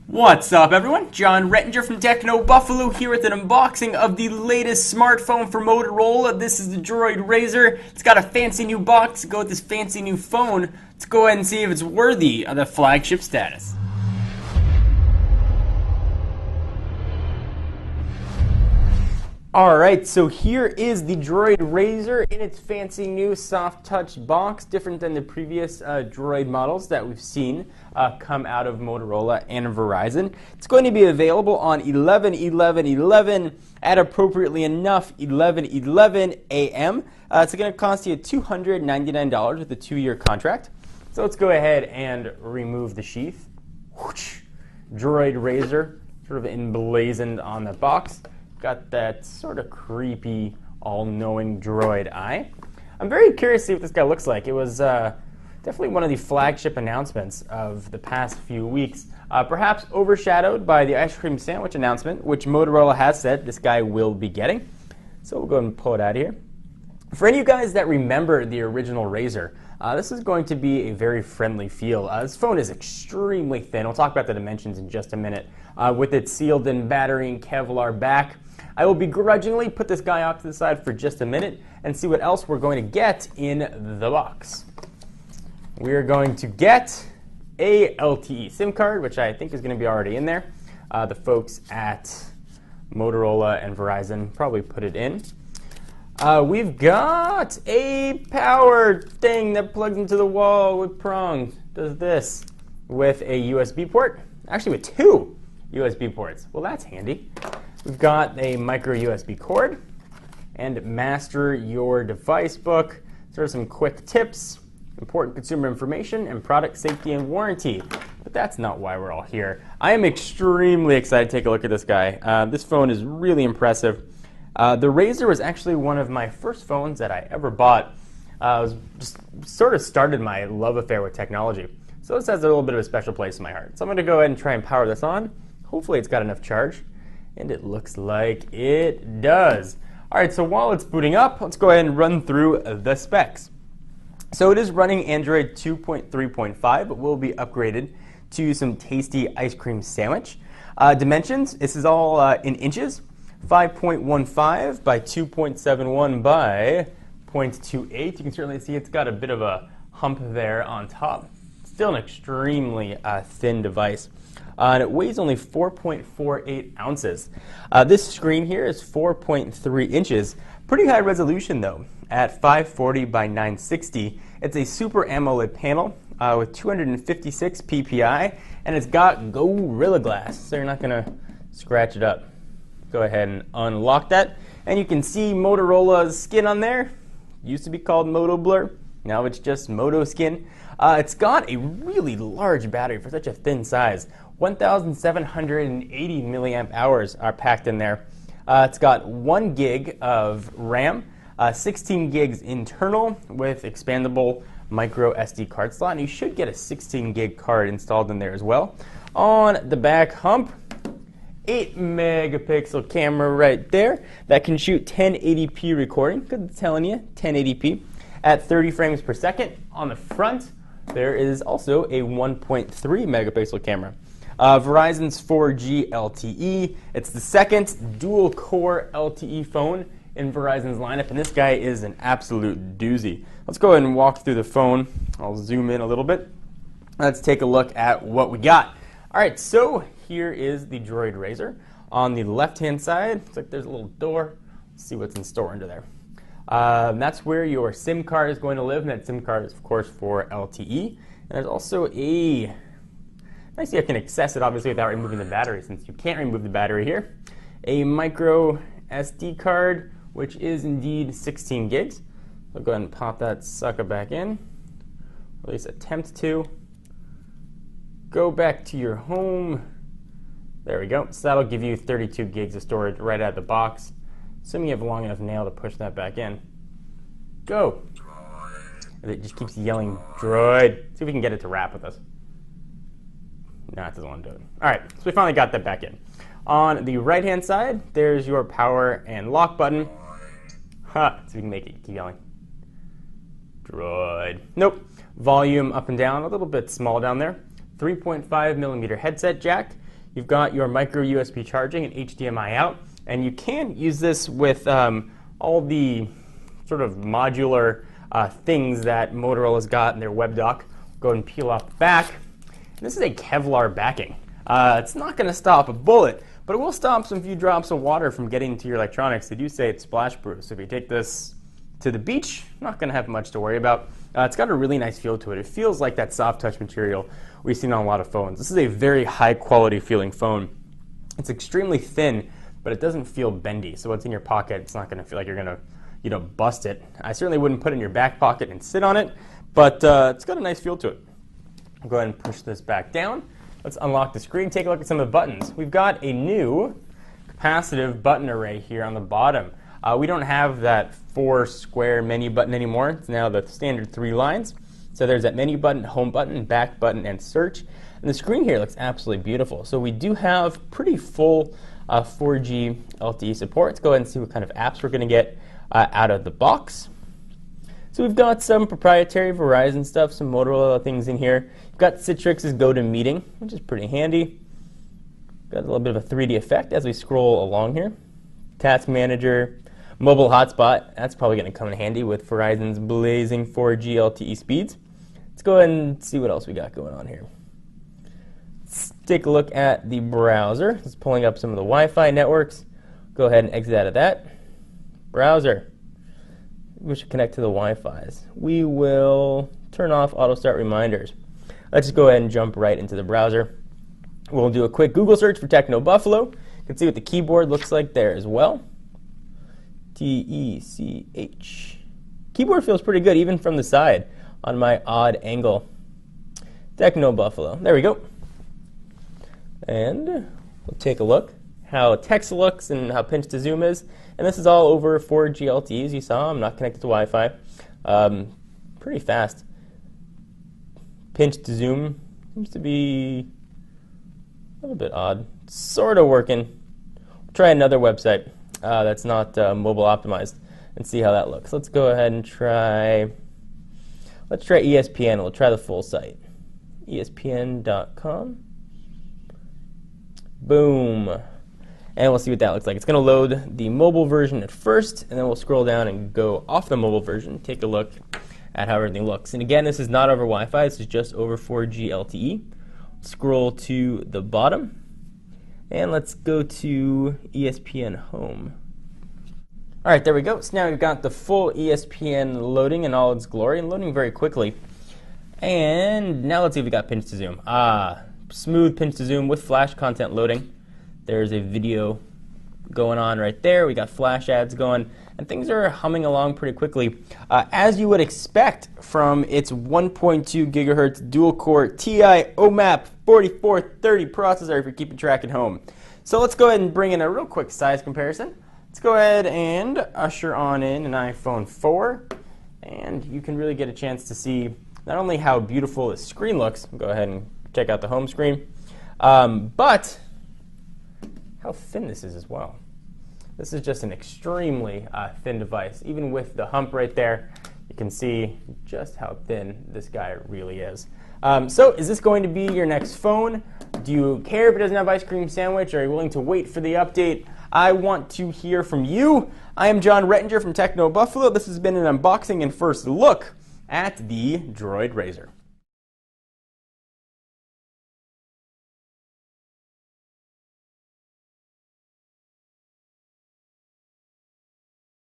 What's up, everyone? John Rettinger from Techno Buffalo here with an unboxing of the latest smartphone for Motorola. This is the Droid Razr. It's got a fancy new box to go with this fancy new phone. Let's go ahead and see if it's worthy of the flagship status. Alright, so here is the Droid Razr in its fancy new soft touch box, different than the previous Droid models that we've seen come out of Motorola and Verizon. It's going to be available on 11/11/11 at appropriately enough 11/11 a.m. It's going to cost you $299 with a 2-year contract. So let's go ahead and remove the sheath. Whoosh. Droid Razr, sort of emblazoned on the box. Got that sort of creepy, all-knowing droid eye. I'm very curious to see what this guy looks like. It was definitely one of the flagship announcements of the past few weeks, perhaps overshadowed by the ice cream sandwich announcement, which Motorola has said this guy will be getting. So we'll go ahead and pull it out of here. For any of you guys that remember the original Razr, this is going to be a very friendly feel. This phone is extremely thin. We'll talk about the dimensions in just a minute. With its sealed-in battery and Kevlar back, I will begrudgingly put this guy off to the side for just a minute and see what else we're going to get in the box. We're going to get a LTE SIM card, which I think is going to be already in there. The folks at Motorola and Verizon probably put it in. We've got a power thing that plugs into the wall with prongs. Does this with a USB port. Actually with 2 USB ports. Well, that's handy. We've got a micro USB cord and Master Your Device book. Sort of some quick tips, important consumer information, and product safety and warranty. But that's not why we're all here. I am extremely excited to take a look at this guy. This phone is really impressive. The Razr was actually one of my first phones that I ever bought. Just sort of started my love affair with technology. So this has a little bit of a special place in my heart. So I'm going to go ahead and try and power this on. Hopefully it's got enough charge. And it looks like it does. All right, so while it's booting up, let's go ahead and run through the specs. So it is running Android 2.3.5, but will be upgraded to some tasty ice cream sandwich. Dimensions, this is all in inches. 5.15 by 2.71 by 0.28. You can certainly see it's got a bit of a hump there on top. Still an extremely thin device. And it weighs only 4.48 ounces. This screen here is 4.3 inches. Pretty high resolution though, at 540 by 960. It's a Super AMOLED panel with 256 ppi, and it's got Gorilla Glass, so you're not going to scratch it up. Go ahead and unlock that, and you can see Motorola's skin on there. Used to be called Moto Blur, now it's just Moto Skin. It's got a really large battery for such a thin size. 1,780 milliamp hours are packed in there. It's got 1 gig of RAM, 16 gigs internal with expandable micro SD card slot, and you should get a 16 gig card installed in there as well. On the back hump, 8 megapixel camera right there that can shoot 1080p recording. Good telling you, 1080p at 30 frames per second. On the front, there is also a 1.3 megapixel camera. Verizon's 4G LTE. It's the second dual-core LTE phone in Verizon's lineup, and this guy is an absolute doozy. Let's go ahead and walk through the phone. I'll zoom in a little bit. Let's take a look at what we got. All right, so here is the Droid Razr. On the left-hand side, looks like there's a little door. Let's see what's in store under there. That's where your SIM card is going to live, and that SIM card is, of course, for LTE. And there's also a nice, you can access it obviously without removing the battery, since you can't remove the battery here. A micro SD card, which is indeed 16 gigs. I'll go ahead and pop that sucker back in. Or at least attempt to. Go back to your home. There we go. So that'll give you 32 gigs of storage right out of the box. Assuming you have a long enough nail to push that back in. Go. And it just keeps yelling, droid. See if we can get it to rap with us. No, it doesn't want to do it. All right, so we finally got that back in. On the right-hand side, there's your power and lock button. Ha, so we can make it keep yelling. Droid. Nope. Volume up and down, a little bit small down there. 3.5 millimeter headset jack. You've got your micro USB charging and HDMI out, and you can use this with all the sort of modular things that Motorola's got in their web dock. Go ahead and peel off the back. And this is a Kevlar backing. It's not going to stop a bullet, but it will stop some few drops of water from getting to your electronics. They do say it's splash proof, so if you take this to the beach, not going to have much to worry about. It's got a really nice feel to it. It feels like that soft touch material we've seen on a lot of phones. This is a very high quality feeling phone. It's extremely thin, but it doesn't feel bendy. So once in your pocket, it's not going to feel like you're going to bust it. I certainly wouldn't put it in your back pocket and sit on it, but it's got a nice feel to it. I'll go ahead and push this back down. Let's unlock the screen, take a look at some of the buttons. We've got a new capacitive button array here on the bottom. We don't have that 4 square menu button anymore. It's now the standard 3 lines. So there's that menu button, home button, back button, and search. And the screen here looks absolutely beautiful. So we do have pretty full 4G LTE support. Let's go ahead and see what kind of apps we're going to get out of the box. So we've got some proprietary Verizon stuff, some Motorola things in here. We've got Citrix's GoToMeeting, which is pretty handy. Got a little bit of a 3D effect as we scroll along here. Task Manager, mobile hotspot. That's probably going to come in handy with Verizon's blazing 4G LTE speeds. Let's go ahead and see what else we got going on here. Let's take a look at the browser. It's pulling up some of the Wi-Fi networks. Go ahead and exit out of that. Browser. We should connect to the Wi-Fi's. We will turn off auto start reminders. Let's just go ahead and jump right into the browser. We'll do a quick Google search for Techno Buffalo. You can see what the keyboard looks like there as well. T-E-C-H. Keyboard feels pretty good even from the side on my odd angle. Techno Buffalo. There we go. And we'll take a look how text looks and how pinch to zoom is. And this is all over 4G LTE, as you saw. I'm not connected to Wi-Fi. Pretty fast. Pinch to zoom seems to be a little bit odd. Sort of working. We'll try another website that's not mobile optimized and see how that looks. Let's go ahead and try. Let's try ESPN. We'll try the full site. ESPN.com. Boom. And we'll see what that looks like. It's going to load the mobile version at first, and then we'll scroll down and go off the mobile version, take a look at how everything looks. And again, this is not over Wi-Fi. This is just over 4G LTE. Scroll to the bottom, and let's go to ESPN Home. All right, there we go. So now we've got the full ESPN loading in all its glory and loading very quickly. And now let's see if we got pinch to zoom. Smooth pinch to zoom with flash content loading. There's a video going on right there. We got flash ads going, and things are humming along pretty quickly, as you would expect from its 1.2 gigahertz dual-core TI OMAP 4430 processor if you're keeping track at home. So let's go ahead and bring in a real quick size comparison. Let's go ahead and usher on in an iPhone 4, and you can really get a chance to see not only how beautiful the screen looks. Go ahead and check out the home screen, but how thin this is as well. This is just an extremely thin device. Even with the hump right there, you can see just how thin this guy really is. So is this going to be your next phone? Do you care if it doesn't have ice cream sandwich? Are you willing to wait for the update? I want to hear from you. I am John Rettinger from Techno Buffalo. This has been an unboxing and first look at the Droid Razr.